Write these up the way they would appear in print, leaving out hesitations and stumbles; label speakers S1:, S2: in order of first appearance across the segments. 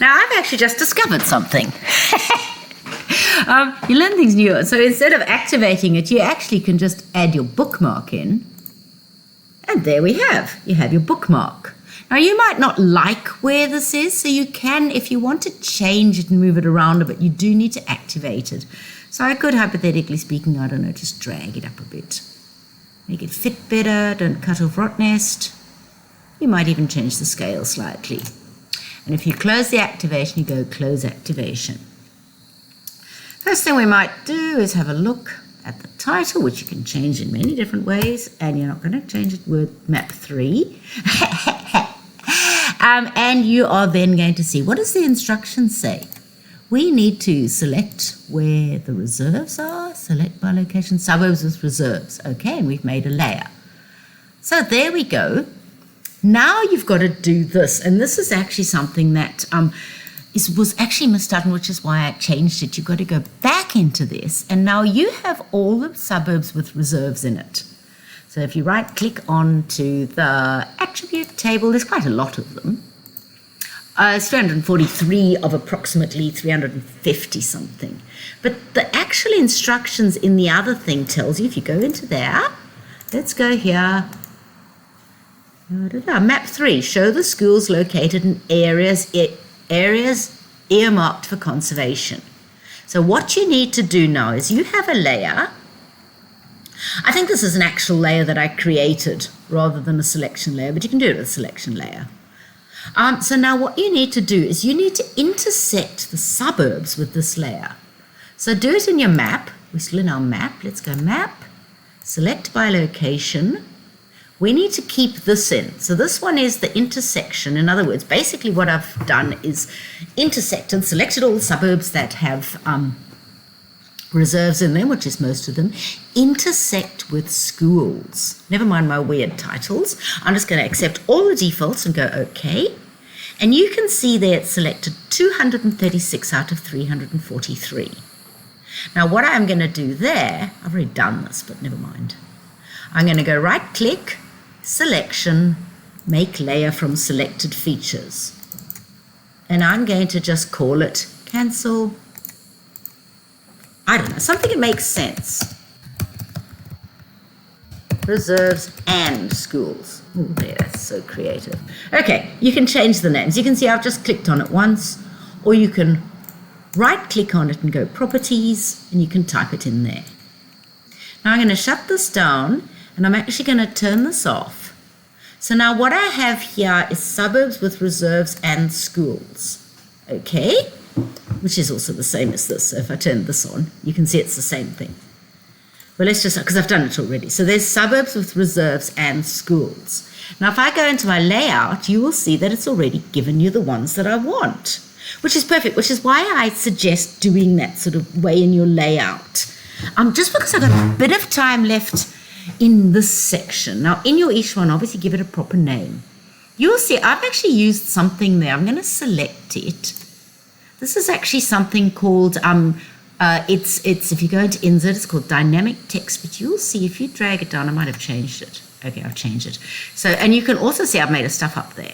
S1: Now, I've actually just discovered something. You learn things new. So instead of activating it, you actually can just add your bookmark in. And there we have. You have your bookmark. Now, you might not like where this is, so you can, if you want to change it and move it around a bit, you do need to activate it. So I could, hypothetically speaking, I don't know, just drag it up a bit. Make it fit better, don't cut off rot nest. You might even change the scale slightly. And if you close the activation, you go close activation. First thing we might do is have a look at the title, which you can change in many different ways, and you're not going to change it with map 3. And you are then going to see, what does the instructions say? We need to select where the reserves are, select by location, suburbs with reserves. Okay, and we've made a layer. So there we go. Now you've got to do this, and this is actually something that was actually misdone, which is why I changed it. You've got to go back into this, and now you have all the suburbs with reserves in it. So if you right-click onto the attribute table, there's quite a lot of them. It's 343 of approximately 350 something. But the actual instructions in the other thing tells you, if you go into there, let's go here. Map 3, show the schools located in areas earmarked for conservation. So what you need to do now is you have a layer. I think this is an actual layer that I created rather than a selection layer, but you can do it with a selection layer. So now what you need to do is you need to intersect the suburbs with this layer. So do it in your map. We're still in our map. Let's go map, select by location. We need to keep this in. So this one is the intersection. In other words, basically what I've done is intersected, selected all the suburbs that have reserves in them, which is most of them, intersect with schools. Never mind my weird titles. I'm just going to accept all the defaults and go OK. And you can see there it's selected 236 out of 343. Now what I'm going to do there, I've already done this, but never mind. I'm going to go right click, selection, make layer from selected features. And I'm going to just call it cancel. I don't know, something that makes sense. Reserves and schools. Oh, there, that's so creative. Okay, you can change the names. You can see I've just clicked on it once, or you can right click on it and go properties, and you can type it in there. Now I'm going to shut this down, and I'm actually going to turn this off. So now what I have here is suburbs with reserves and schools. Okay, which is also the same as this. So if I turn this on, you can see it's the same thing. Well, let's just, because I've done it already. So there's suburbs with reserves and schools. Now if I go into my layout, you will see that it's already given you the ones that I want, which is perfect, which is why I suggest doing that sort of way in your layout. Just because I've got a bit of time left in this section. Now in your each one, obviously give it a proper name. You'll see I've actually used something there. I'm going to select it. This is actually something called, it's if you go into insert, it's called dynamic text, but you'll see if you drag it down, I might have changed it. Okay, I've changed it. So, and you can also see I've made a stuff up there.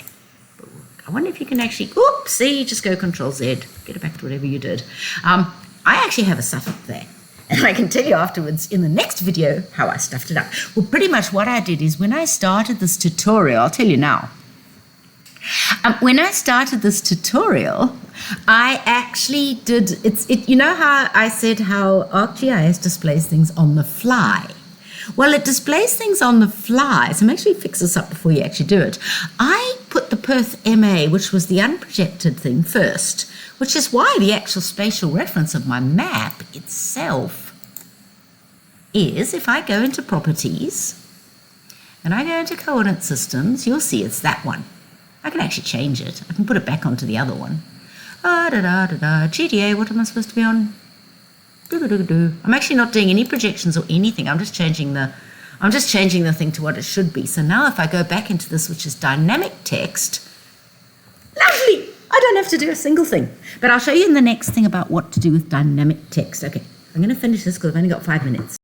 S1: I wonder if you can actually, oops, see, just go Control Z, get it back to whatever you did. I actually have a stuff up there. And I can tell you afterwards in the next video how I stuffed it up. Well, pretty much what I did is when I started this tutorial, I'll tell you now. When I started this tutorial, I actually did, you know how I said how ArcGIS displays things on the fly? Well, it displays things on the fly, so make sure you fix this up before you actually do it. I put the Perth MA, which was the unprojected thing, first, which is why the actual spatial reference of my map itself is, if I go into properties and I go into coordinate systems, you'll see it's that one. I can actually change it. I can put it back onto the other one. GDA, what am I supposed to be on? I'm actually not doing any projections or anything. I'm just changing the thing to what it should be. So now if I go back into this, which is dynamic text, lovely. I don't have to do a single thing. But I'll show you in the next thing about what to do with dynamic text. Okay, I'm going to finish this because I've only got 5 minutes.